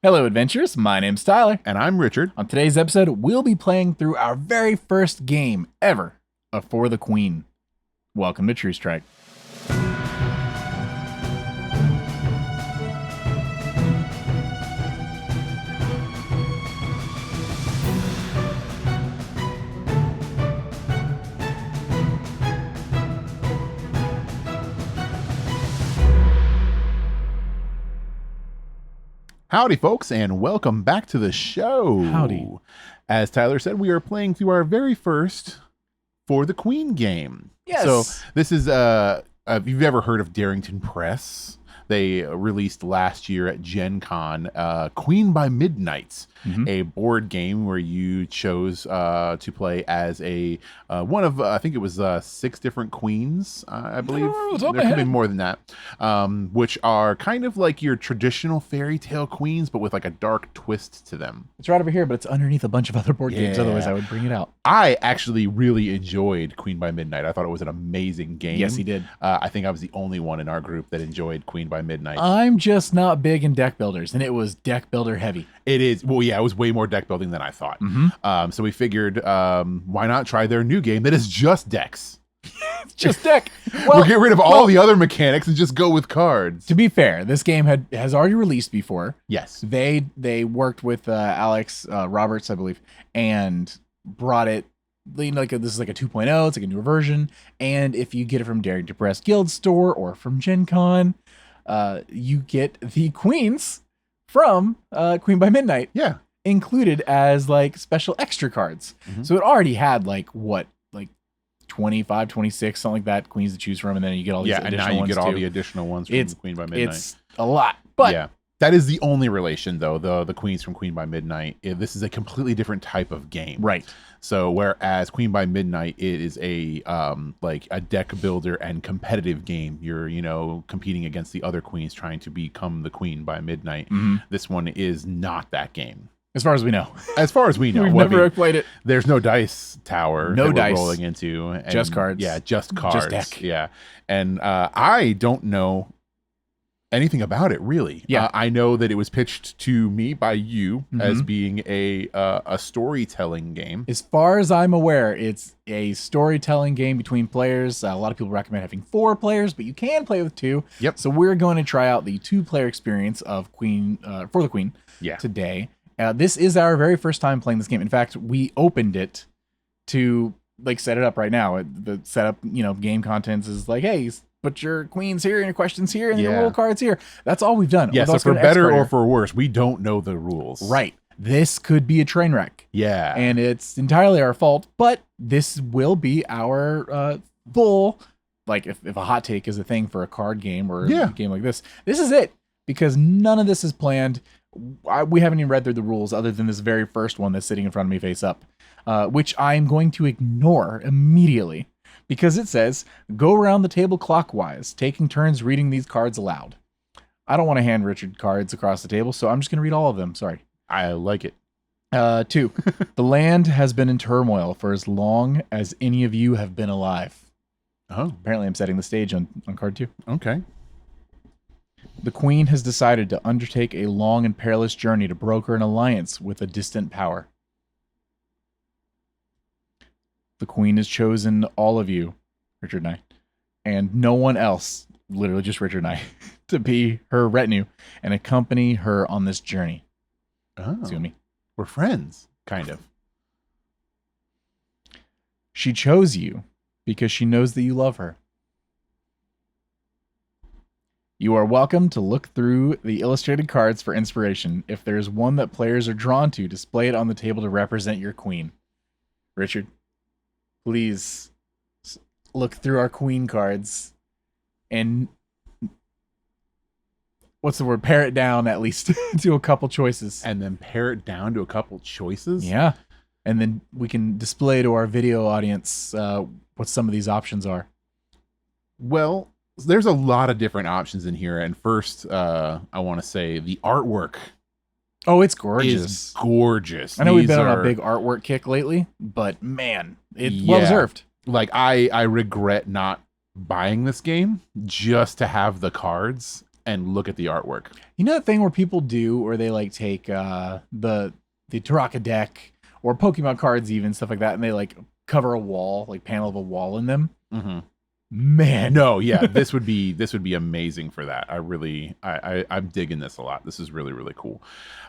Hello, adventurers. My name's Tyler. And I'm Richard. On today's episode, we'll be playing through our very first game ever of For the Queen. Welcome to True Strike. Howdy, folks, and welcome back to the show. Howdy. As Tyler said, we are playing through our very first For the Queen game. Yes. So this is, if you've ever heard of Darrington Press, they released last year at Gen Con, Queen by Midnight, a board game where you chose to play as one of, I think it was 6 different queens, I believe. There could be more than that, which are kind of like your traditional fairy tale queens, but with like a dark twist to them. It's right over here, but it's underneath a bunch of other board games. Otherwise, I would bring it out. I actually really enjoyed Queen by Midnight. I thought it was an amazing game. Yes, he did. I think I was the only one in our group that enjoyed Queen by Midnight. I'm just not big in deck builders, and it was deck builder heavy. It is. Well, yeah, it was way more deck building than I thought. So we figured, why not try their new game that is just decks? Just deck. We'll get rid of all the other mechanics and just go with cards. To be fair, this game has already released before. Yes. They worked with Alex Roberts, I believe, and brought it. This is like a 2.0. It's like a newer version. And if you get it from Darrington Press Guild Store or from Gen Con, you get the queens from Queen by Midnight. Yeah. Included as like special extra cards. So it already had like 25, 26, something like that, queens to choose from, and then you get all these additional ones. And now you get all too. the additional ones from Queen by Midnight. It's a lot. But yeah. That is the only relation, though, the queens from Queen by Midnight. This is a completely different type of game. Right. So whereas Queen by Midnight, it is a deck builder and competitive game. You're, competing against the other queens trying to become the queen by midnight. This one is not that game. As far as we know. As far as we know. We've never played it. There's no dice tower no that dice. we're rolling into. And, just cards. Yeah, just cards. Just deck. Yeah. And I don't know anything about it, really. Yeah. I know that it was pitched to me by you as being a storytelling game. As far as I'm aware, it's a storytelling game between players. A lot of people recommend having 4 players, but you can play with 2. Yep. So we're going to try out the 2-player experience of For the Queen today. This is our very first time playing this game. In fact, we opened it to set it up right now. The setup, game contents is like, hey, put your queens here and your questions here and your roll cards here. That's all we've done. Yeah, so for better or for worse, we don't know the rules. Right. This could be a train wreck. Yeah. And it's entirely our fault, but this will be our full, if a hot take is a thing for a card game or a game like this is it. Because none of this is planned. We haven't even read through the rules other than this very first one that's sitting in front of me face up, which I'm going to ignore immediately. Because it says, go around the table clockwise, taking turns reading these cards aloud. I don't want to hand Richard cards across the table, so I'm just going to read all of them. Sorry. I like it. 2. The land has been in turmoil for as long as any of you have been alive. Oh. Apparently I'm setting the stage on card 2. Okay. The Queen has decided to undertake a long and perilous journey to broker an alliance with a distant power. The Queen has chosen all of you, Richard and I, and no one else, literally just Richard and I, to be her retinue and accompany her on this journey. Oh. See me? We're friends, kind of. She chose you because she knows that you love her. You are welcome to look through the illustrated cards for inspiration. If there's one that players are drawn to, display it on the table to represent your queen. Richard, please look through our queen cards and pare it down at least to a couple choices. And then pare it down to a couple choices? Yeah. And then we can display to our video audience what some of these options are. Well, there's a lot of different options in here. And first, I want to say the artwork. Oh, it's gorgeous. Is gorgeous. I know we've been on a big artwork kick lately, but man, it's well deserved. I regret not buying this game just to have the cards and look at the artwork. You know that thing where people do, where they like take the Taraka deck or Pokemon cards, even stuff like that, and they like cover a wall, like panel of a wall in them. Mm-hmm. Man, no, yeah, this would be amazing for that. I'm digging this a lot. This is really, really cool.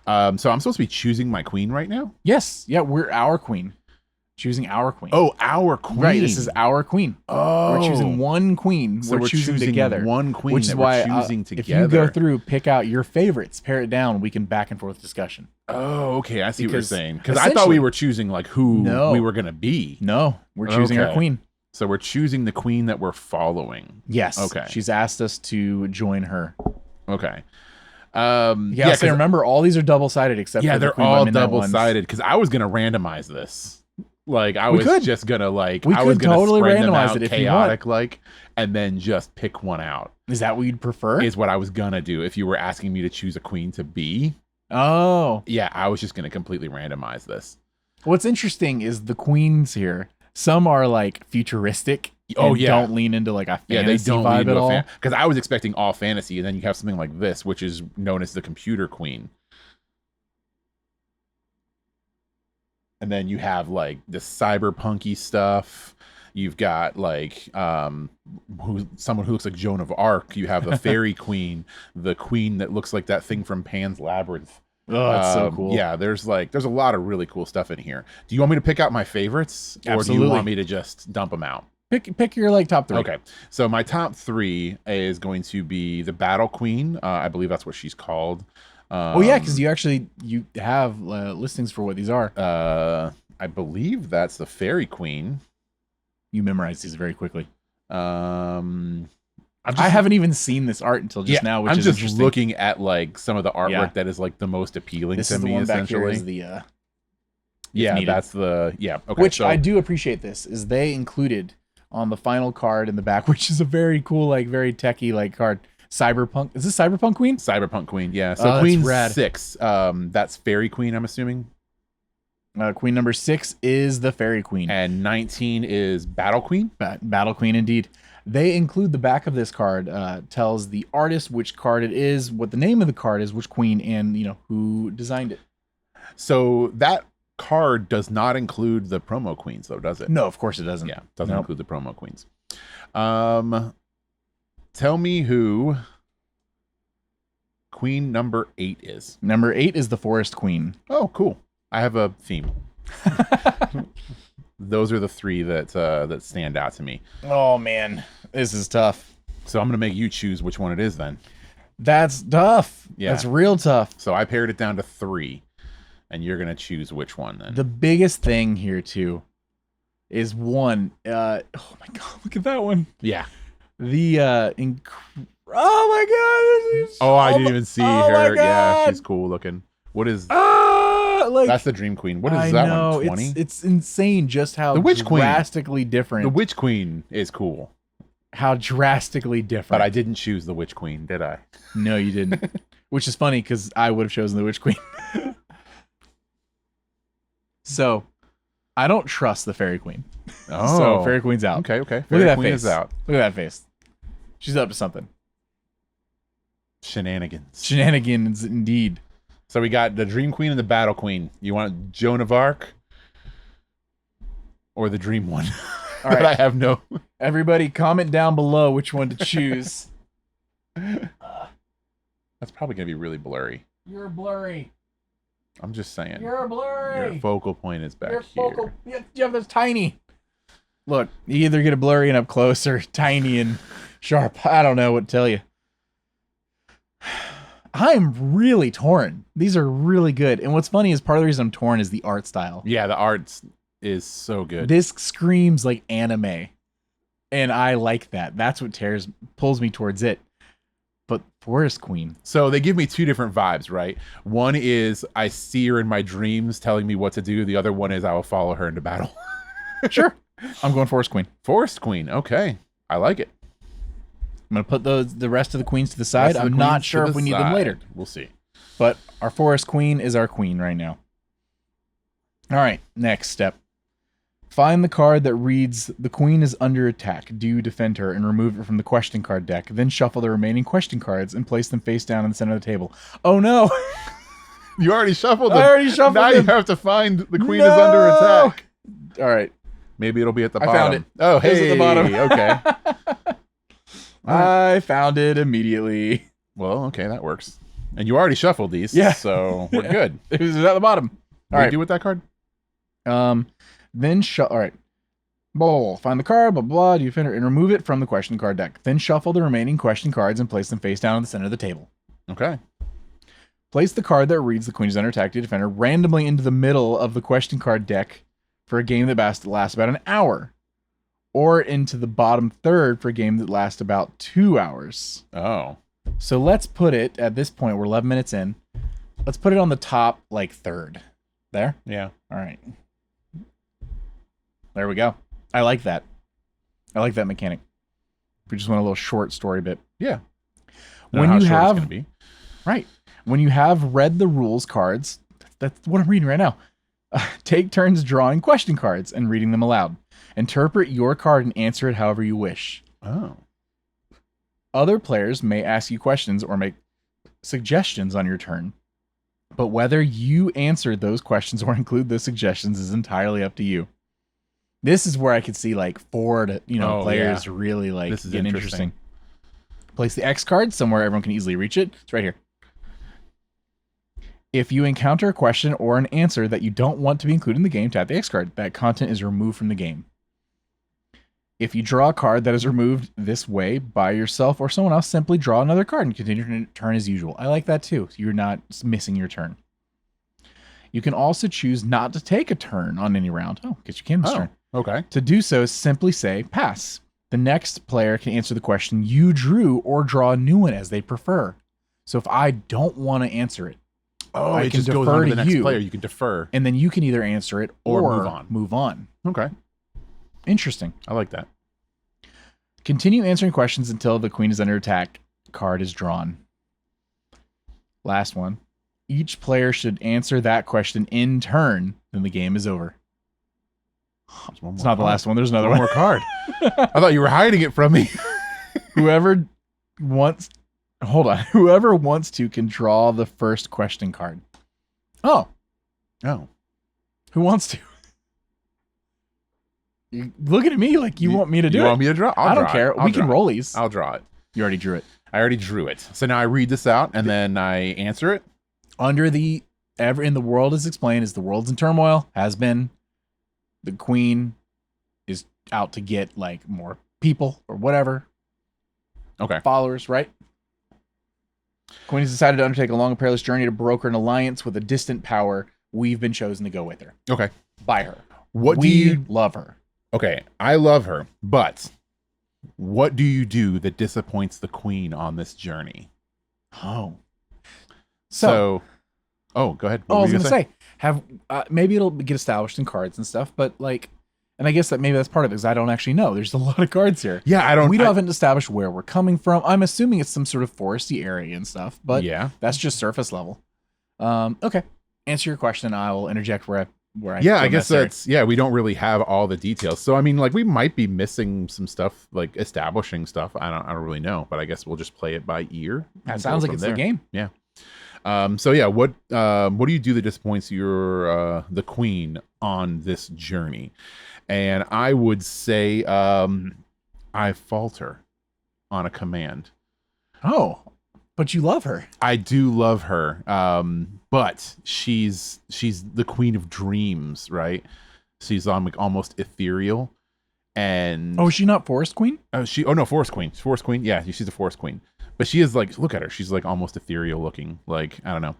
So I'm supposed to be choosing my queen right now. Yes, yeah, we're our queen. Choosing our queen. Oh, our queen. Right, this is our queen. Oh. We're choosing one queen. So we're choosing together. One queen, which is why we're choosing together. If you go through, pick out your favorites, pare it down, we can back and forth discussion. Oh, okay. I see what you're saying. Because I thought we were choosing like who we were going to be. No, we're choosing our queen. So we're choosing the queen that we're following. Yes. Okay. She's asked us to join her. Okay. Yeah, so remember, all these are double-sided except for they're all double-sided because I was going to randomize this. Like I was just gonna like I was gonna totally spread them randomize out it if chaotic you want. like, and then just pick one out. Is that what you'd prefer? Is what I was gonna do if you were asking me to choose a queen to be. Oh, yeah, I was just gonna completely randomize this. What's interesting is the queens here. Some are like futuristic. Oh yeah, don't lean into like a fantasy vibe at all. Because I was expecting all fantasy, and then you have something like this, which is known as the computer queen. And then you have like the cyberpunky stuff. You've got like someone who looks like Joan of Arc. You have the fairy queen, the queen that looks like that thing from Pan's Labyrinth. Oh, that's so cool. Yeah, there's a lot of really cool stuff in here. Do you want me to pick out my favorites, or do you want me to just dump them out? Pick your like top 3. Okay, so my top 3 is going to be the Battle Queen. I believe that's what she's called. Oh yeah, because you have listings for what these are. I believe that's the Fairy Queen. You memorized these very quickly. I haven't even seen this art until just now, which I'm is just looking at like some of the artwork that is like the most appealing to me. Essentially, is the that's the okay. Which I do appreciate. This is they included on the final card in the back, which is a very cool, like very techie like card. Cyberpunk. Is this Cyberpunk Queen? Cyberpunk Queen, yeah. So Queen 6. That's Fairy Queen, I'm assuming. Queen number 6 is the Fairy Queen. And 19 is Battle Queen? Battle Queen, indeed. They include the back of this card, tells the artist which card it is, what the name of the card is, which queen, and who designed it. So that card does not include the promo queens, though, does it? No, of course it doesn't. Yeah, doesn't include the promo queens. Tell me who queen number 8 is. Number 8 is the Forest Queen. Oh, cool. I have a theme. Those are the 3 that stand out to me. Oh, man. This is tough. So I'm going to make you choose which one it is then. That's tough. Yeah. That's real tough. So I pared it down to 3, and you're going to choose which one then. The biggest thing here, too, is one. Oh, my God. Look at that one. Yeah. The oh my God! I didn't even see her. Yeah, she's cool looking. What is? That's the Dream Queen. What is that one? 20? It's insane just how the Witch drastically different. The Witch Queen is cool. How drastically different. But I didn't choose the Witch Queen, did I? No, you didn't. Which is funny because I would have chosen the Witch Queen. So, I don't trust the Fairy Queen. Oh, so Fairy Queen's out. Okay. Fairy Look at that Queen face. Is out. Look at that face. She's up to something. Shenanigans, indeed. So we got the Dream Queen and the Battle Queen. You want Joan of Arc or the Dream one? All right. I have no. Everybody, comment down below which one to choose. That's probably gonna be really blurry. You're blurry. I'm just saying. You're blurry. Your focal point is back here. Yeah, that's tiny. Look, you either get a blurry and up close or tiny and sharp. I don't know what to tell you. I'm really torn. These are really good. And what's funny is part of the reason I'm torn is the art style. Yeah, the art is so good. This screams like anime. And I like that. That's what pulls me towards it. But Forest Queen. So they give me 2 different vibes, right? One is I see her in my dreams telling me what to do. The other one is I will follow her into battle. Sure. I'm going Forest Queen. Forest Queen. Okay. I like it. I'm going to put the rest of the queens to the side. I'm not sure if we need them later. We'll see. But our Forest Queen is our queen right now. All right. Next step. Find the card that reads, "The queen is under attack. Do you defend her?" and remove it from the question card deck. Then shuffle the remaining question cards and place them face down in the center of the table. Oh no! You already shuffled them. I already shuffled now them. You have to find the queen is under attack. All right. Maybe it'll be at the I bottom. found it. Oh, It was hey. at the bottom. Okay. I found it immediately. Well, okay, that works. And you already shuffled these, so we're good. It was at the bottom. What do you do with that card? Then all right. Blah, find the card, blah, blah, do you defend it, and remove it from the question card deck. Then shuffle the remaining question cards and place them face down in the center of the table. Okay. Place the card that reads, "The queen is under attack, do you defend her," randomly into the middle of the question card deck for a game that lasts about an hour. Or into the bottom third for a game that lasts about 2 hours. Oh. So let's put it, at this point, we're 11 minutes in. Let's put it on the top, third. There? Yeah. All right. There we go. I like that. I like that mechanic. We just want a little short story bit. Yeah. When you have, be. right. When you have read the rules cards, that's what I'm reading right now. Take turns drawing question cards and reading them aloud. Interpret your card and answer it however you wish. Oh. Other players may ask you questions or make suggestions on your turn, but whether you answer those questions or include those suggestions is entirely up to you. This is where I could see 4 to, players really this is getting interesting. Place the X card somewhere everyone can easily reach it. It's right here. If you encounter a question or an answer that you don't want to be included in the game, tap the X card. That content is removed from the game. If you draw a card that is removed this way by yourself or someone else, simply draw another card and continue your turn as usual. I like that too. You're not missing your turn. You can also choose not to take a turn on any round. Oh, because you can this turn. Okay. To do so, simply say pass. The next player can answer the question you drew or draw a new one as they prefer. So if I don't want to answer it, I it can just goes defer on to to the next you. player. You can defer. And then you can either answer it or move on. Okay. Interesting. I like that. Continue answering questions until the queen is under attack card is drawn. Last one. Each player should answer that question in turn, then the game is over. It's not the last one. There's another one. More card. I thought you were hiding it from me. Whoever wants to can draw the first question card. Oh. Who wants to? You're looking at me like you want me to do it. You want me to draw? I don't care. We can roll these. I'll draw it. You already drew it. I already drew it. So now I read this out and then I answer it. Under the in the world is explained as the world's in turmoil, has been. The queen is out to get more people or whatever. Okay. Followers, right? Queen has decided to undertake a long and perilous journey to broker an alliance with a distant power. We've been chosen to go with her. Okay. By her. What we do you love her? Okay, I love her, but what do you do that disappoints the queen on this journey? Oh. So go ahead. I was going to say, have maybe it'll get established in cards and stuff, but and I guess that maybe that's part of it because I don't actually know. There's a lot of cards here. Yeah, We haven't established where we're coming from. I'm assuming it's some sort of foresty area and stuff, but that's just surface level. Okay. Answer your question. I will interject where I I guess necessary. We don't really have all the details. So I mean, we might be missing some stuff, establishing stuff. I don't really know, but I guess we'll just play it by ear. That sounds like it's the game. Yeah. What do you do that disappoints your the queen on this journey? And I would say I falter on a command. Oh, but you love her. I do love her. But she's the queen of dreams, right? She's almost ethereal. And is she not Forest Queen? Forest Queen. Forest Queen. Yeah, she's a Forest Queen. But she is look at her. She's almost ethereal looking. I don't know.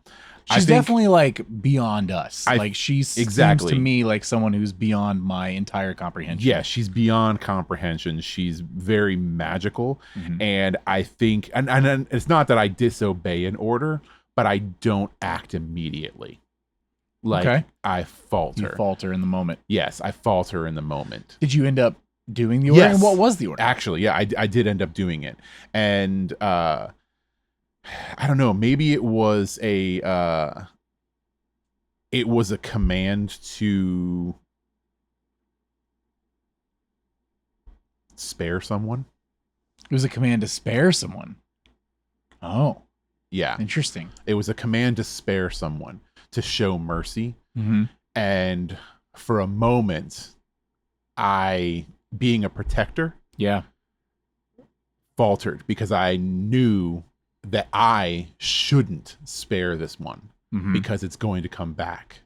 She's definitely beyond us. She seems to me like someone who's beyond my entire comprehension. Yeah, she's beyond comprehension. She's very magical. Mm-hmm. And I think, and it's not that I disobey an order, but I don't act immediately. I falter. You falter in the moment. Yes, I falter in the moment. Did you end up doing the order? Yes. And what was the order? Actually, yeah, I did end up doing it. And I don't know, maybe it was a command to spare someone. It was a command to spare someone. Oh, yeah. Interesting. It was a command to spare someone, to show mercy. Mm-hmm. And for a moment, I, being a protector, faltered because I knew that I shouldn't spare this one because it's going to come back.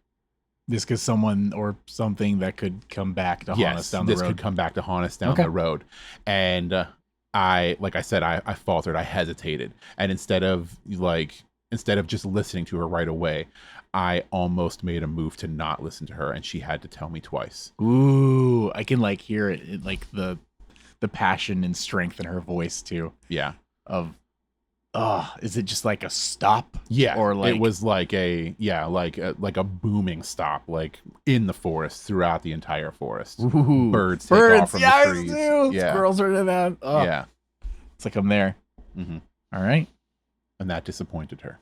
This because someone or something that could come back to haunt us down the road. This could come back to haunt us down the road. And like I said, I faltered. I hesitated. And instead of just listening to her right away, I almost made a move to not listen to her, and she had to tell me twice. Ooh, I can like hear it like the passion and strength in her voice too. Yeah. Is it just like a stop? Yeah. Or like it was like a booming stop, like in the forest, throughout the entire forest. Ooh, birds take off from the trees. Yeah. Squirrels are in that. Oh. Yeah. It's like I'm there. Mm-hmm. All right. And that disappointed her.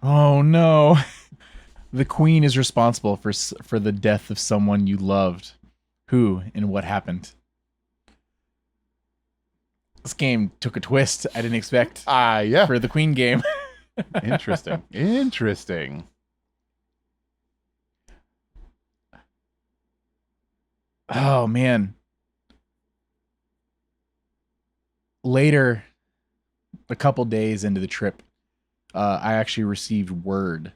Oh no. The queen is responsible for the death of someone you loved. Who and what happened? This game took a twist I didn't expect. For the queen game. Interesting. Oh man. Later, a couple days into the trip, I actually received word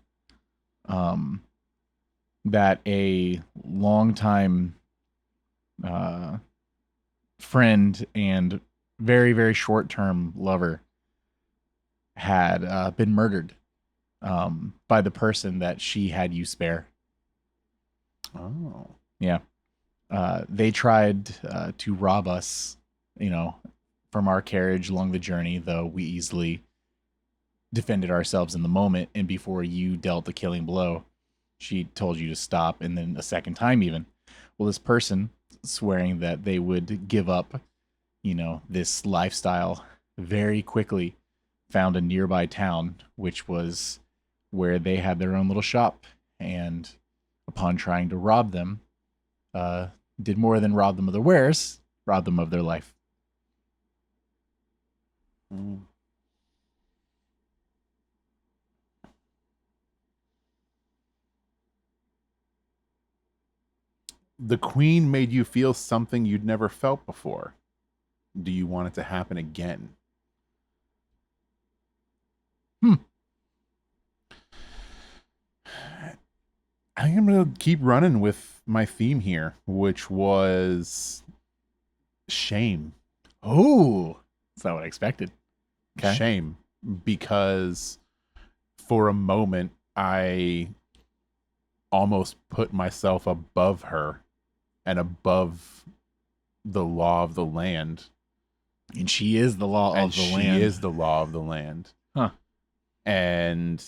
that a longtime friend and very, very short-term lover had been murdered by the person that she had you spare. Oh. Yeah. They tried to rob us, from our carriage along the journey, though we easily defended ourselves in the moment. And before you dealt the killing blow, she told you to stop, and then a second time even. Well, this person, swearing that they would give up, this lifestyle very quickly, found a nearby town, which was where they had their own little shop. And upon trying to rob them, did more than rob them of their wares, rob them of their life. Mm. The queen made you feel something you'd never felt before. Do you want it to happen again? I think I'm going to keep running with my theme here, which was shame. Oh, that's not what I expected. Okay. Shame, because for a moment I almost put myself above her and above the law of the land. And she is the law of the land. She is the law of the land. Huh. And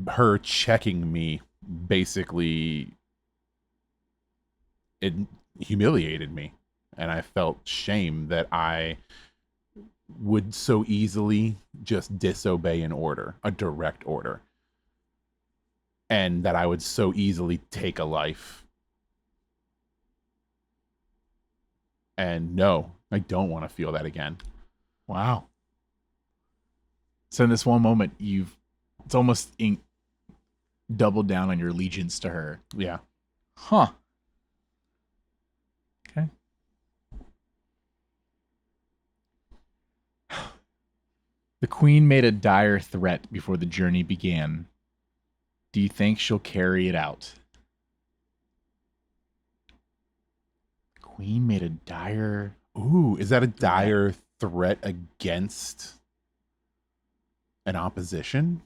her checking me, basically, it humiliated me. And I felt shame that I would so easily just disobey an order, a direct order. And that I would so easily take a life. And no, I don't want to feel that again. Wow. So in this one moment, it's almost doubled down on your allegiance to her. Yeah. Huh. Okay. The queen made a dire threat before the journey began. Do you think she'll carry it out? Queen made a dire... Ooh, is that a dire threat against an opposition?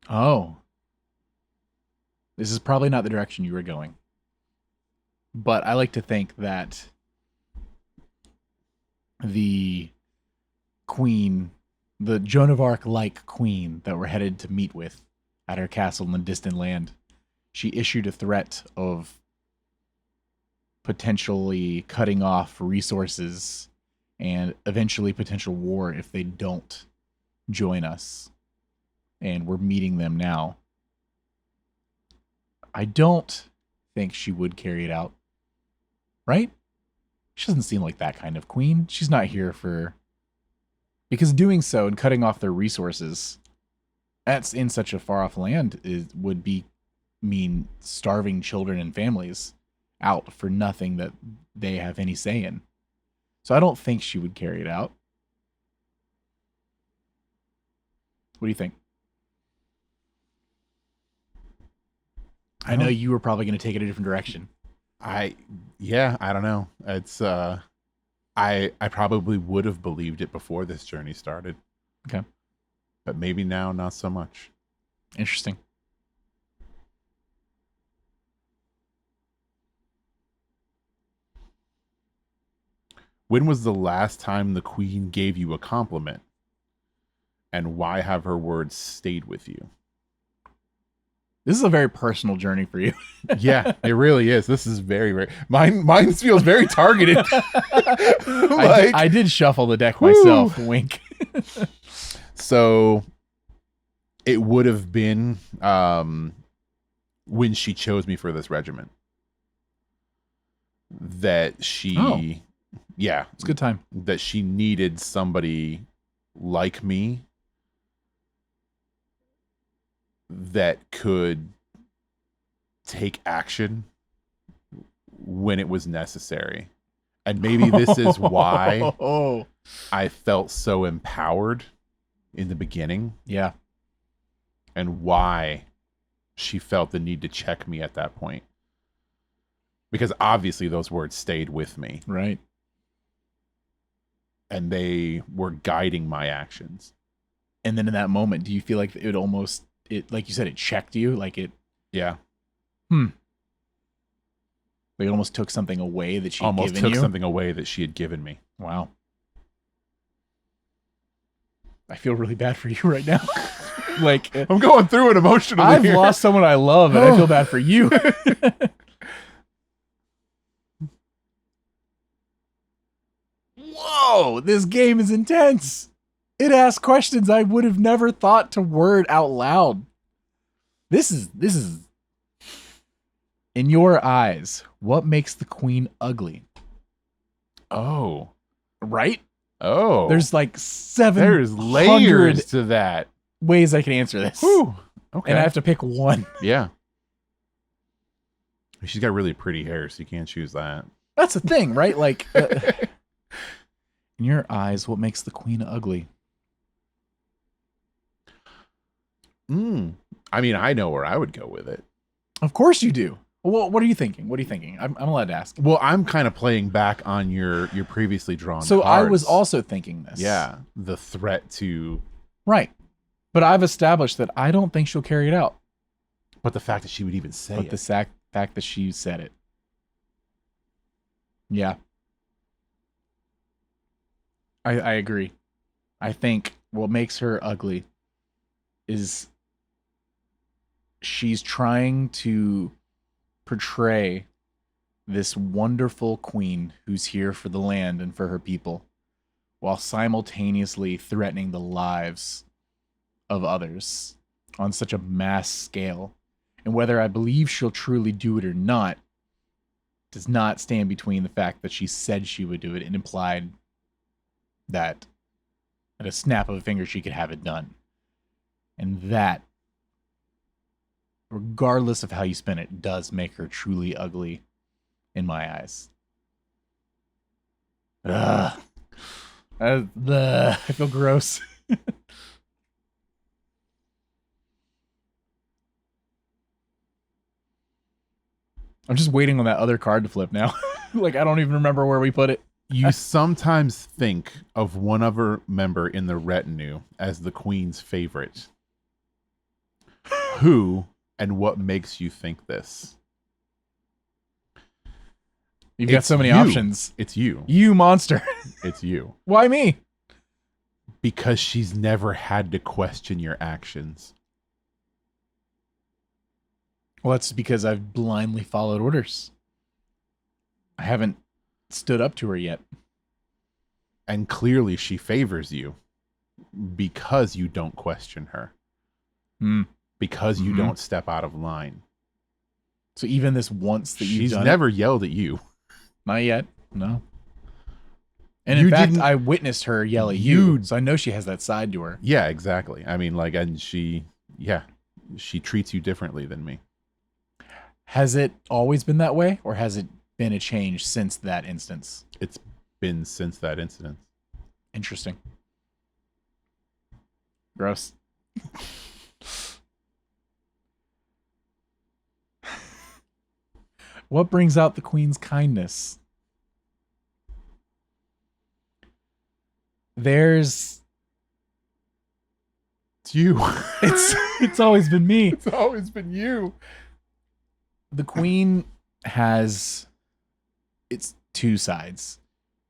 Oh. This is probably not the direction you were going. But I like to think that the queen, the Joan of Arc-like queen that we're headed to meet with at her castle in the distant land, she issued a threat of potentially cutting off resources and eventually potential war if they don't join us. and we're meeting them now. I don't think she would carry it out. Right? She doesn't seem like that kind of queen. She's not here for... Because doing so and cutting off their resources, that's in such a far-off land, would mean starving children and families out for nothing that they have any say in. So I don't think she would carry it out. What do you think? I know you were probably going to take it a different direction. I don't know. It's I probably would have believed it before this journey started. Okay. But maybe now not so much. Interesting. When was the last time the queen gave you a compliment? And why have her words stayed with you? This is a very personal journey for you. Yeah, it really is. This is very, very... Mine feels very targeted. I did shuffle the deck myself. Wink. So it would have been when she chose me for this regiment. That she... Yeah. It's a good time. That she needed somebody like me that could take action when it was necessary. And maybe this is why I felt so empowered in the beginning. Yeah. And why she felt the need to check me at that point. Because obviously those words stayed with me. Right. And they were guiding my actions. And then in that moment, do you feel like it almost, like you said, it checked you? Like it... Yeah. Like it almost took something away that she had given you? Almost took something away that she had given me. Wow. I feel really bad for you right now. Like I'm going through it emotionally. I've lost someone I love, and I feel bad for you. Whoa, this game is intense. It asks questions I would have never thought to word out loud. This is in your eyes, what makes the queen ugly? Oh. Right? Oh. There's like 700 There's layers to that. Ways I can answer this. Whew. Okay. And I have to pick one. Yeah. She's got really pretty hair, so you can't choose that. That's the thing, right? Like, in your eyes, what makes the queen ugly? I mean, I know where I would go with it. Of course you do. Well, what are you thinking? What are you thinking? I'm allowed to ask. Well, I'm kind of playing back on your previously drawn So cards. I was also thinking this. Yeah. The threat to... Right. But I've established that I don't think she'll carry it out. But the fact that she would even say it. The fact that she said it. Yeah. I agree. I think what makes her ugly is she's trying to portray this wonderful queen who's here for the land and for her people, while simultaneously threatening the lives of others on such a mass scale. And whether I believe she'll truly do it or not does not stand between the fact that she said she would do it and implied that at a snap of a finger she could have it done. And that, regardless of how you spin it, does make her truly ugly in my eyes. Ugh. I feel gross. I'm just waiting on that other card to flip now. Like, I don't even remember where we put it. You sometimes think of one other member in the retinue as the queen's favorite. Who and what makes you think this? You've got so many options. It's you. You monster. It's you. Why me? Because she's never had to question your actions. Well, that's because I've blindly followed orders. I haven't stood up to her yet. And clearly she favors you because you don't question her. because you don't step out of line. So even this once that you've done never yelled at you. Not yet. No. And in fact, I witnessed her yell at you, so I know she has that side to her. Yeah, exactly. I mean, like, and she treats you differently than me. Has it always been that way, or has it been a change since that instance? It's been since that incident. Interesting. Gross. What brings out the queen's kindness? It's you. It's always been me. It's always been you. The queen has its two sides.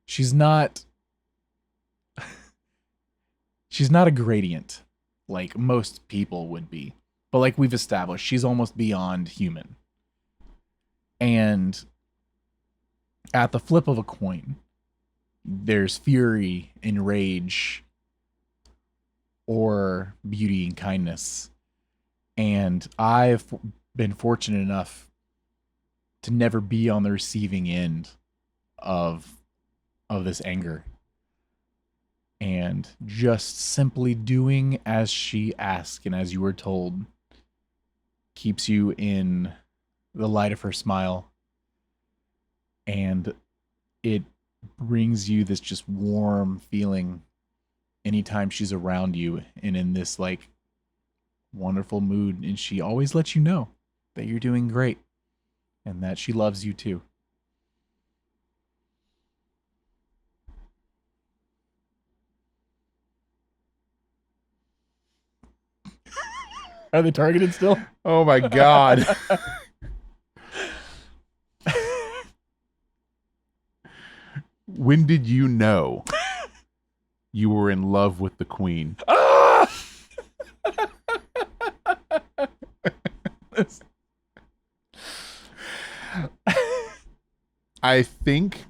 She's not a gradient like most people would be. But like we've established, she's almost beyond human. And at the flip of a coin, there's fury and rage or beauty and kindness. And I've been fortunate enough to never be on the receiving end of this anger. And just simply doing as she asks and as you were told keeps you in the light of her smile. And it brings you this just warm feeling anytime she's around you and in this like wonderful mood. And she always lets you know that you're doing great and that she loves you too. Are they targeted still? Oh my God. When did you know you were in love with the queen? I think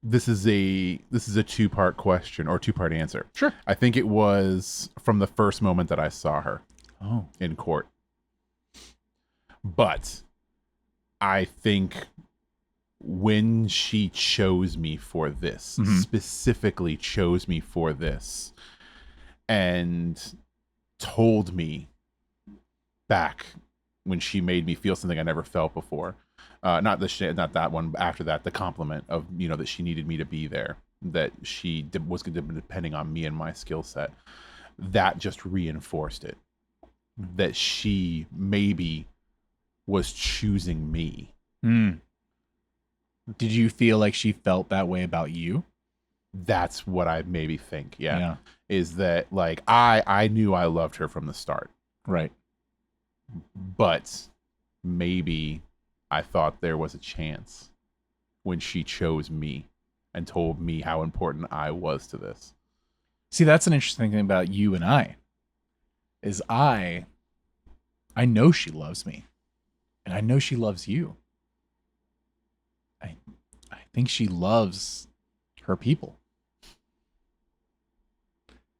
this is a two-part question or two-part answer. Sure. I think it was from the first moment that I saw her in court. But I think when she chose me for this, specifically chose me for this, and told me back when she made me feel something I never felt before, not that one, but after that, the compliment of, that she needed me to be there, that she was depending on me and my skill set, that just reinforced it, that she maybe was choosing me. Did you feel like she felt that way about you? That's what I maybe think. Yeah. Is that like, I knew I loved her from the start. Right. But maybe I thought there was a chance when she chose me and told me how important I was to this. See, that's an interesting thing about you and I, is I know she loves me and I know she loves you. I think she loves her people.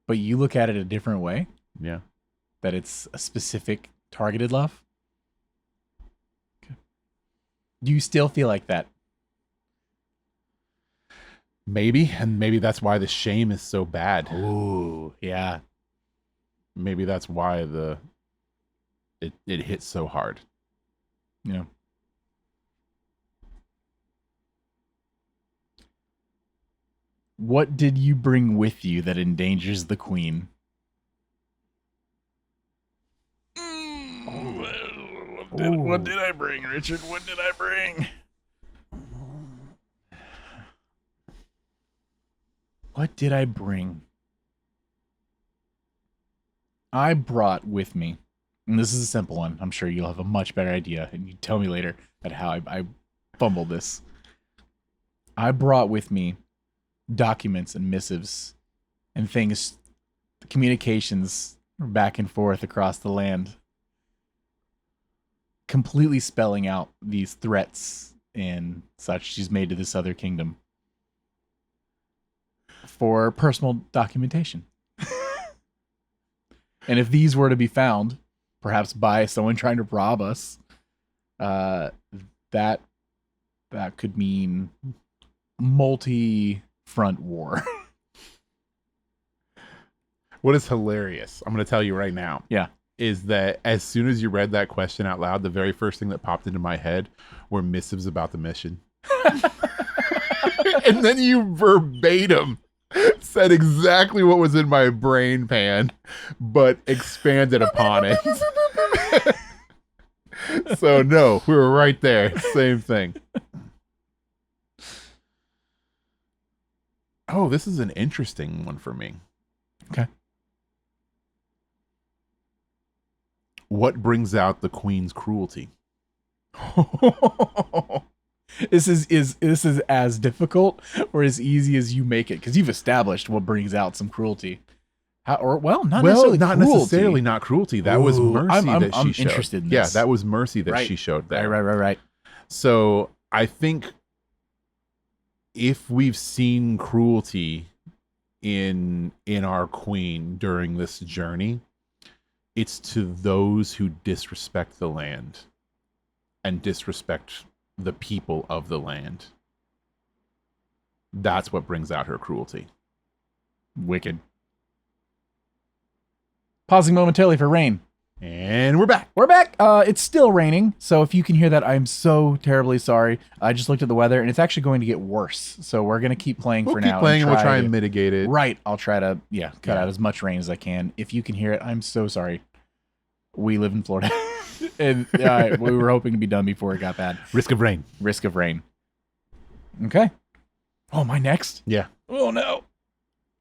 But you look at it a different way. Yeah. That it's a specific targeted love. Okay. Do you still feel like that? Maybe, and maybe that's why the shame is so bad. Ooh, yeah. Maybe that's why it hits so hard. Yeah. What did you bring with you that endangers the queen? What did I bring, Richard? What did I bring? What did I bring? I brought with me, and this is a simple one. I'm sure you'll have a much better idea, and you tell me later at how I fumbled this. I brought with me documents and missives and things, communications back and forth across the land, completely spelling out these threats and such she's made to this other kingdom for personal documentation. And if these were to be found, perhaps by someone trying to rob us, that could mean multi-front war. What is hilarious, I'm going to tell you right now. Yeah. Is that as soon as you read that question out loud, the very first thing that popped into my head were missives about the mission. And then you verbatim said exactly what was in my brain pan, but expanded upon it. So no, we were right there. Same thing. Oh, this is an interesting one for me. Okay. What brings out the queen's cruelty? This is as difficult or as easy as you make it, because you've established what brings out some cruelty. Not necessarily not cruelty. That was mercy that she showed. I'm interested in this. Yeah, that was mercy that she showed there. Right. So I think if we've seen cruelty in our queen during this journey, it's to those who disrespect the land and disrespect the people of the land. That's what brings out her cruelty. Wicked. Pausing momentarily for rain. And we're back. It's still raining, so if you can hear that, I'm so terribly sorry. I just looked at the weather, and it's actually going to get worse. So we're going to keep playing for now. We'll try and mitigate it. Right. I'll try to cut out as much rain as I can. If you can hear it, I'm so sorry. We live in Florida. And we were hoping to be done before it got bad. Risk of rain. Okay. Oh, my next? Yeah. Oh, no.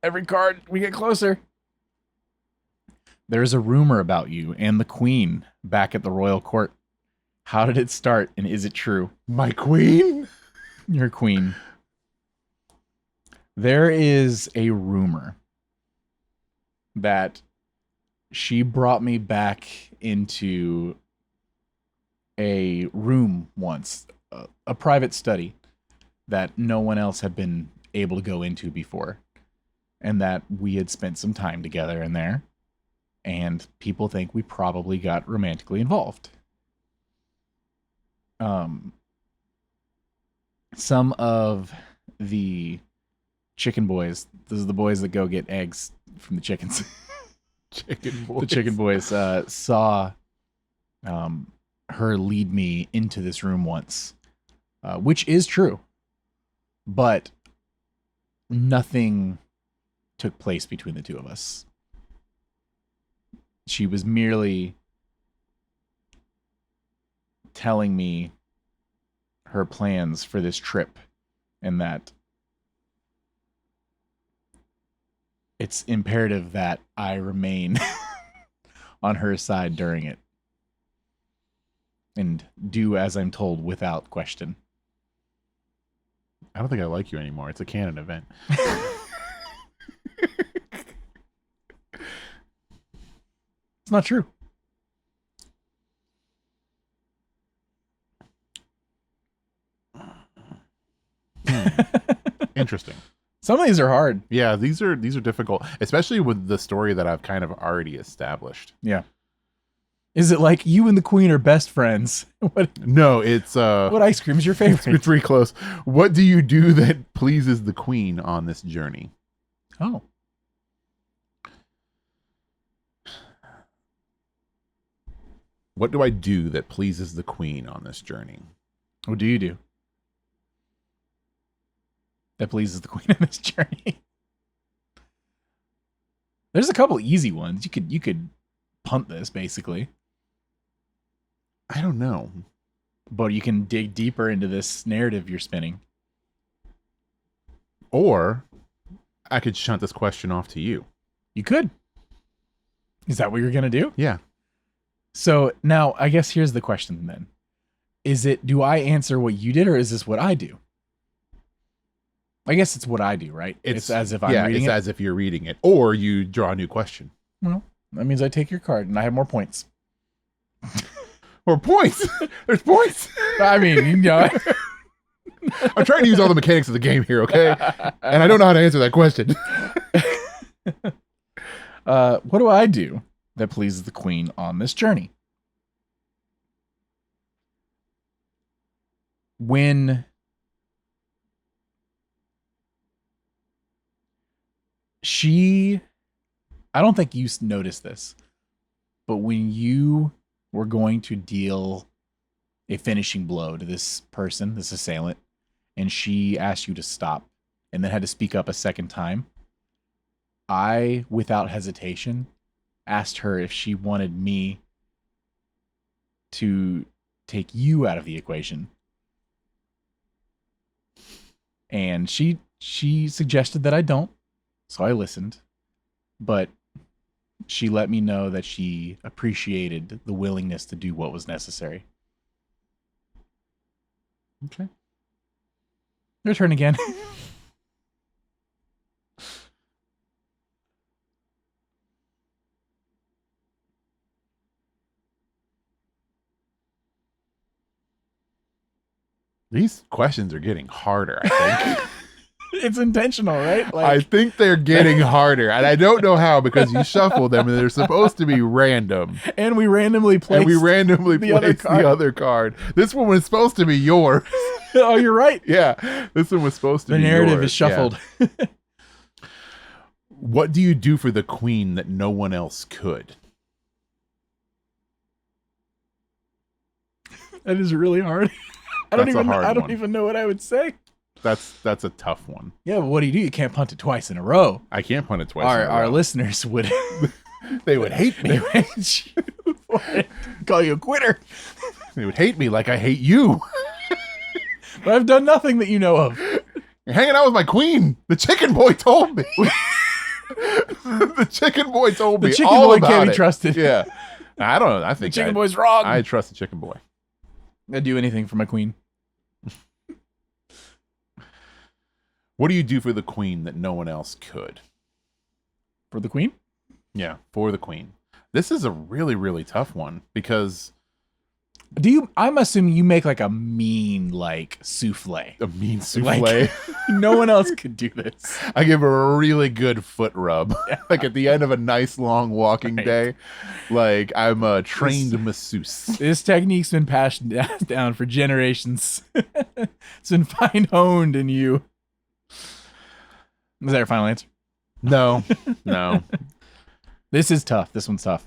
Every card, we get closer. There's a rumor about you and the queen back at the royal court. How did it start, and is it true? My queen? Your queen. There is a rumor that she brought me back into a room once, a private study that no one else had been able to go into before, and that we had spent some time together in there. And people think we probably got romantically involved. Some of the chicken boys, those are the boys that go get eggs from the chickens. The chicken boys saw her lead me into this room once, which is true. But nothing took place between the two of us. She was merely telling me her plans for this trip, and that it's imperative that I remain on her side during it and do as I'm told without question. I don't think I like you anymore. It's a canon event. It's not true. Interesting. Some of these are hard. Yeah, these are difficult, especially with the story that I've kind of already established. Yeah. Is it like you and the queen are best friends? No, it's what ice cream is your favorite? It's pretty close. What do you do that pleases the queen on this journey? Oh. What do I do that pleases the queen on this journey? What do you do that pleases the queen on this journey? There's a couple easy ones. You could punt this basically. I don't know. But you can dig deeper into this narrative you're spinning. Or I could shunt this question off to you. You could. Is that what you're going to do? Yeah. So now I guess here's the question then. Do I answer what you did, or is this what I do? I guess it's what I do, right? It's as if I'm reading it. It's as if you're reading it. Or you draw a new question. Well, that means I take your card and I have more points. More points? There's points? I mean, I'm trying to use all the mechanics of the game here, okay? And I don't know how to answer that question. What do I do? that pleases the queen on this journey. When I don't think you noticed this, but when you were going to deal a finishing blow to this person, this assailant, and she asked you to stop and then had to speak up a second time, I, without hesitation, asked her if she wanted me to take you out of the equation. And she suggested that I don't, so I listened. But she let me know that she appreciated the willingness to do what was necessary. Okay. Your turn again. These questions are getting harder, I think. It's intentional, right? I think they're getting harder, and I don't know how, because you shuffle them and they're supposed to be random. And we randomly placed the other card. This one was supposed to be yours. Oh, you're right. Yeah, this one was supposed to be yours. The narrative is shuffled. Yeah. What do you do for the queen that no one else could? That is really hard. I don't even know what I would say. That's a tough one. Yeah, but what do? You can't punt it twice in a row. I can't punt it twice in a row. Our listeners would they would hate me. They would hate you for it. Call you a quitter. They would hate me like I hate you. But I've done nothing that you know of. You're hanging out with my queen. The chicken boy told me. The chicken boy told me. The chicken boy can't be trusted. Yeah. I don't know. I think the chicken boy's wrong. I trust the chicken boy. I'd do anything for my queen. What do you do for the queen that no one else could? For the queen? Yeah, for the queen. This is a really, really tough one because... I'm assuming you make like a mean, souffle. A mean souffle? No one else could do this. I give her a really good foot rub. Like at the end of a nice long walking day. Like I'm a trained masseuse. This technique's been passed down for generations. It's been fine-honed in you. Is that your final answer? No. This is tough. This one's tough.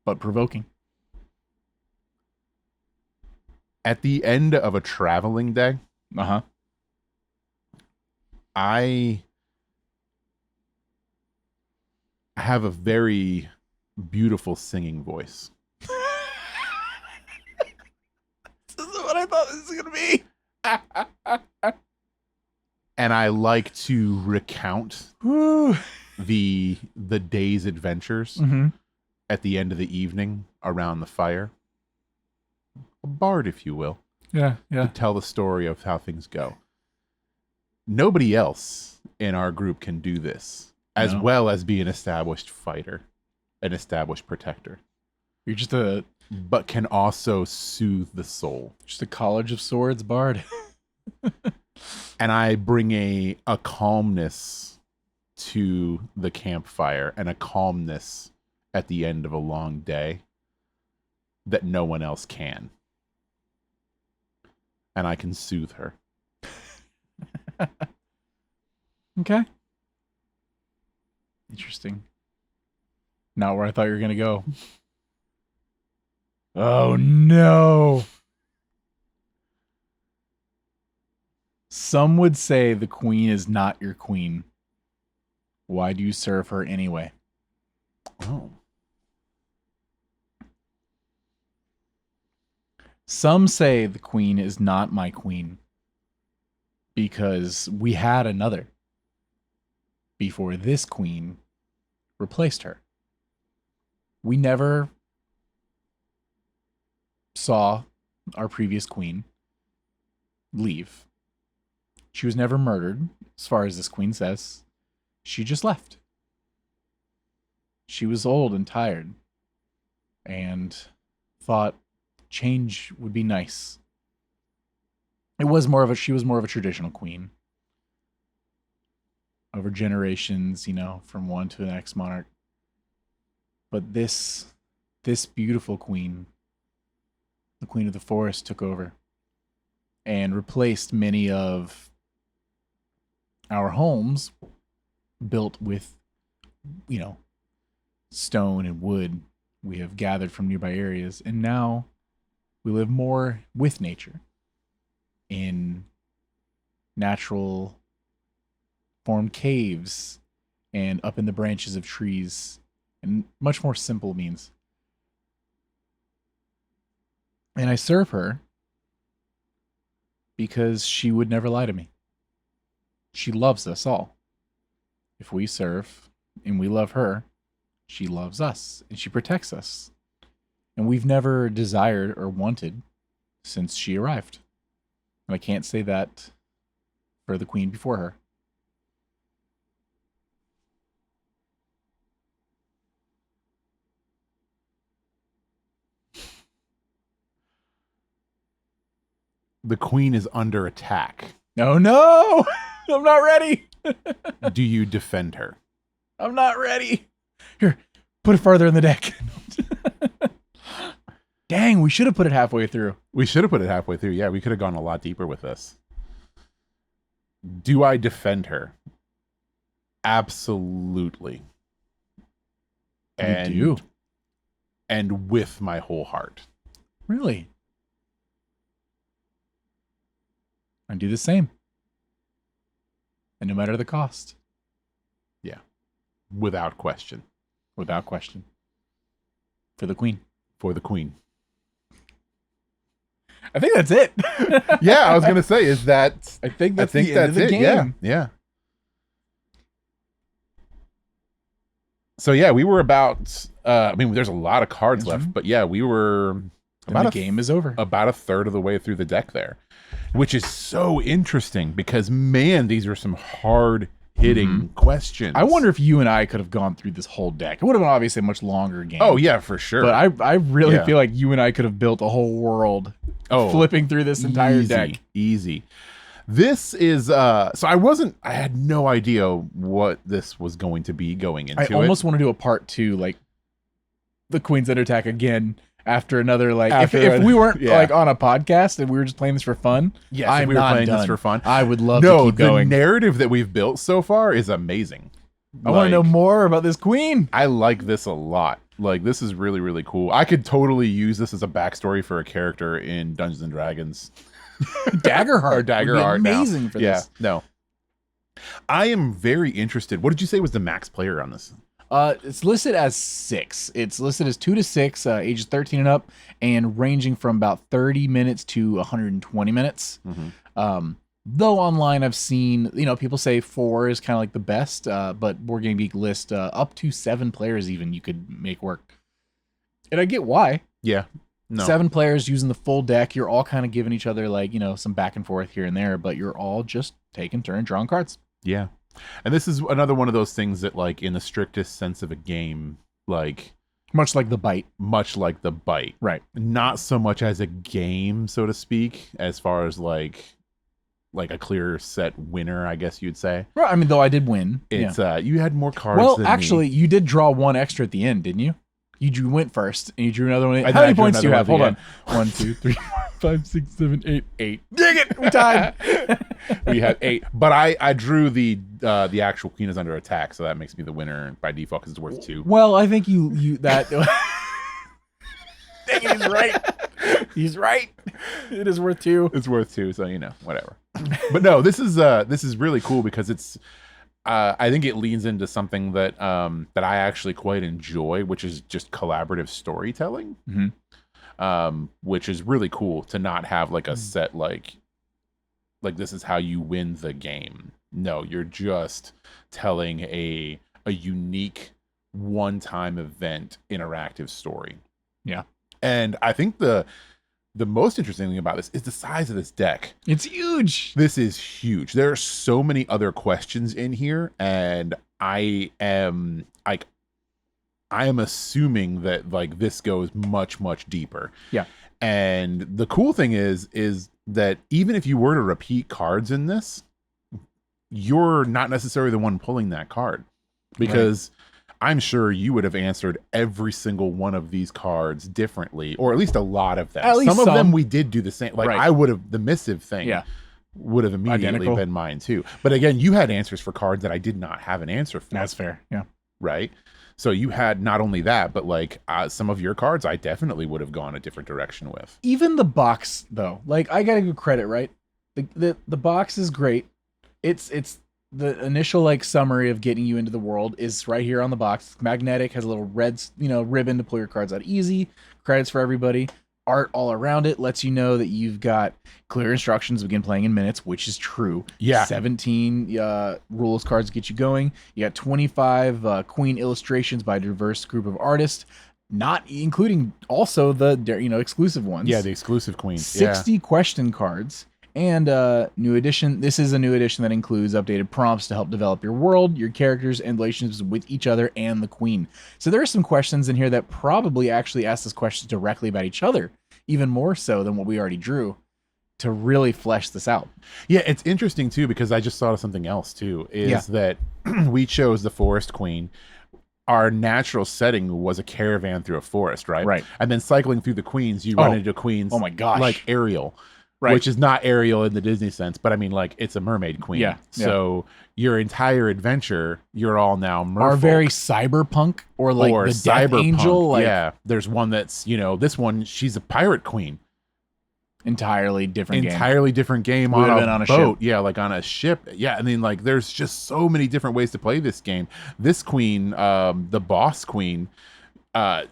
But provoking. At the end of a traveling day, I have a very beautiful singing voice. This is what I thought this was going to be. And I like to recount the day's adventures at the end of the evening around the fire. A bard, if you will. Yeah. To tell the story of how things go. Nobody else in our group can do this, as well as be an established fighter, an established protector. You're just but can also soothe the soul. Just a College of Swords bard. And I bring a calmness to the campfire and a calmness at the end of a long day that no one else can. And I can soothe her. Okay. Interesting. Not where I thought you were going to go. Oh, no. Some would say the queen is not your queen. Why do you serve her anyway? Oh. Some say the queen is not my queen because we had another before this queen replaced her. We never saw our previous queen leave. She was never murdered, as far as this queen says. She just left. She was old and tired and thought change would be nice. She was more of a traditional queen. over generations, from one to the next monarch. But this beautiful queen, the queen of the forest, took over and replaced many of our homes built with, stone and wood we have gathered from nearby areas. And now we live more with nature in natural formed caves and up in the branches of trees and much more simple means. And I serve her because she would never lie to me. She loves us all. If we serve and we love her, she loves us and she protects us. And we've never desired or wanted since she arrived. And I can't say that for the queen before her. The queen is under attack. Oh no! I'm not ready. Do you defend her? I'm not ready. Here, put it farther in the deck. Dang, we should have put it halfway through. We should have put it halfway through. Yeah, we could have gone a lot deeper with this. Do I defend her? Absolutely. And you do. And with my whole heart. Really? I do the same. And no matter the cost. Yeah. Without question. Without question. For the queen. For the queen. I think that's it. Yeah, I was going to say, is that... I think that's the end of the game. Yeah. So yeah, we were about... there's a lot of cards left, but yeah, we were... The game is over. About a third of the way through the deck there. Which is so interesting because, man, these are some hard-hitting questions. I wonder if you and I could have gone through this whole deck. It would have been obviously a much longer game. Oh, yeah, for sure. But I really feel like you and I could have built a whole world flipping through this entire deck. Easy. This is, so I had no idea what this was going to be going into. I almost want to do a part 2, like, the Queen's Under Attack again. After another, if we weren't on a podcast and we were just playing this for fun, yes, I'm we were playing this for fun. I would love to keep going. The narrative that we've built so far is amazing. I want to know more about this queen. I like this a lot. Like, this is really, really cool. I could totally use this as a backstory for a character in Dungeons and Dragons. Daggerheart. Daggerheart. Amazing for this. Yeah, no. I am very interested. What did you say was the max player on this? It's listed as 6. It's listed as 2 to 6, ages 13 and up, and ranging from about 30 minutes to 120 minutes. Mm-hmm. Though online I've seen, people say 4 is kind of like the best, but Board Game Geek list up to 7 players even you could make work. And I get why. Yeah. No. 7 players using the full deck. You're all kind of giving each other some back and forth here and there, but you're all just taking turn drawing cards. Yeah. And this is another one of those things that, in the strictest sense of a game, much like the bite. Right. Not so much as a game, so to speak, as far as like a clear set winner, I guess you'd say. Well, though I did win. It's you had more cards. Well, than actually, me. You did draw 1 extra at the end, didn't you? You went first, and you drew another one. How many points do you have? Hold on. 1, 2, 3, 4, 5, 6, 7, 8. 8. Dang it! We tied. We have 8, but I drew the actual Queen is Under Attack, so that makes me the winner by default because it's worth 2. Well, I think you that. Dang it, he's right. He's right. It is worth 2. It's worth 2, so whatever. But no, this is really cool because it's. I think it leans into something that that I actually quite enjoy, which is just collaborative storytelling, which is really cool to not have a set like this is how you win the game. No, you're just telling a unique one-time event interactive story. Yeah, and I think the most interesting thing about this is the size of this deck. It's huge. This is huge. There are so many other questions in here, and I am assuming that this goes much, much deeper. Yeah. And the cool thing is that even if you were to repeat cards in this, you're not necessarily the one pulling that card, because I'm sure you would have answered every single one of these cards differently, or at least a lot of them. Some of them we did do the same. Like I would have, the missive thing would have immediately been mine too. But again, you had answers for cards that I did not have an answer for. That's fair. Yeah. Right. So you had not only that, but like some of your cards I definitely would have gone a different direction with. Even the box though, like I gotta give credit, right? The box is great. It's the initial like summary of getting you into the world is right here on the box. It's magnetic, has a little red, ribbon to pull your cards out easy. Credits for everybody. Art all around it lets you know that you've got clear instructions to begin playing in minutes, which is true. Yeah. 17 rules cards to get you going. You got 25 queen illustrations by a diverse group of artists, not including also the exclusive ones. Yeah, the exclusive queens. 60 question cards. And new edition. This is a new edition that includes updated prompts to help develop your world, your characters, and relationships with each other and the queen. So there are some questions in here that probably actually ask us questions directly about each other, even more so than what we already drew, to really flesh this out. Yeah, it's interesting too, because I just thought of something else too, is that we chose the Forest Queen. Our natural setting was a caravan through a forest, right? Right. And then cycling through the queens, you run into queens. Oh my gosh. Like Ariel. Right. Which is not Ariel in the Disney sense, but I mean, like, it's a mermaid queen. Yeah. So your entire adventure, you're all now merfolk. Are very cyberpunk or like the Death Angel. Like, yeah. There's one that's, this one, she's a pirate queen. Entirely different game on a boat. Ship. Yeah, like on a ship. Yeah, I mean, like, there's just so many different ways to play this game. This queen, the boss queen,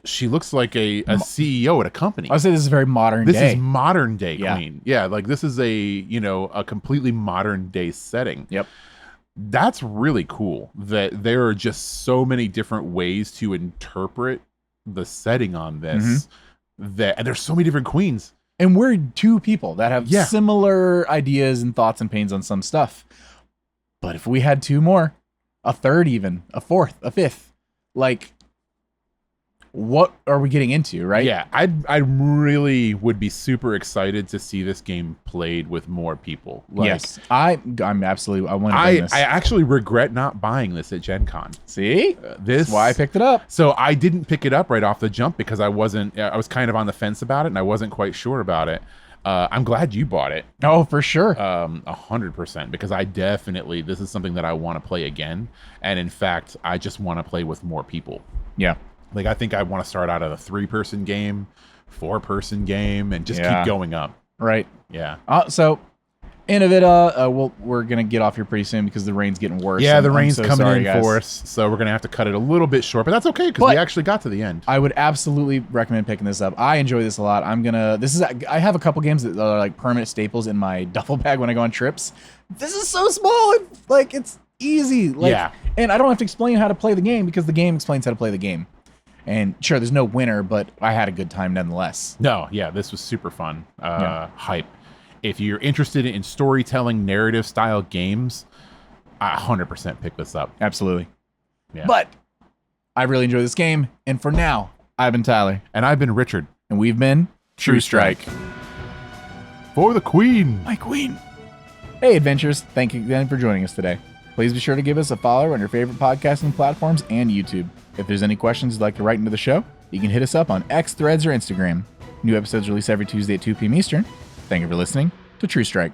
she looks like a CEO at a company. I would say this is very modern day. This is modern day queen. Yeah, like this is a completely modern day setting. Yep. That's really cool that there are just so many different ways to interpret the setting on this. And there's so many different queens. And we're two people that have similar ideas and thoughts and pains on some stuff. But if we had two more, a third even, a fourth, a fifth, like, what are we getting into, right? Yeah, I really would be super excited to see this game played with more people. Like, yes, I'm absolutely. I want to I actually regret not buying this at Gen Con. See, that's why I picked it up. So I didn't pick it up right off the jump because I was kind of on the fence about it and I wasn't quite sure about it. I'm glad you bought it. Oh, for sure. 100%, because this is something that I want to play again. And in fact, I just want to play with more people. Yeah. Like, I think I want to start out at a 3-person game, 4-person game, and just keep going up. Right. Yeah. So, end of it, we're going to get off here pretty soon because the rain's getting worse. Yeah, the rain's coming in for us, so we're going to have to cut it a little bit short, but that's okay because we actually got to the end. I would absolutely recommend picking this up. I enjoy this a lot. I have a couple games that are like permanent staples in my duffel bag when I go on trips. This is so small. It's easy. And I don't have to explain how to play the game because the game explains how to play the game. And sure, there's no winner, but I had a good time nonetheless. No, yeah, this was super fun. Hype. If you're interested in storytelling, narrative style games, I 100% pick this up. Absolutely. Yeah. But I really enjoyed this game. And for now, I've been Tyler. And I've been Richard. And we've been True Strike. For the Queen. My Queen. Hey, adventurers. Thank you again for joining us today. Please be sure to give us a follow on your favorite podcasting platforms and YouTube. If there's any questions you'd like to write into the show, you can hit us up on X, Threads, or Instagram. New episodes released every Tuesday at 2 p.m. Eastern. Thank you for listening to True Strike.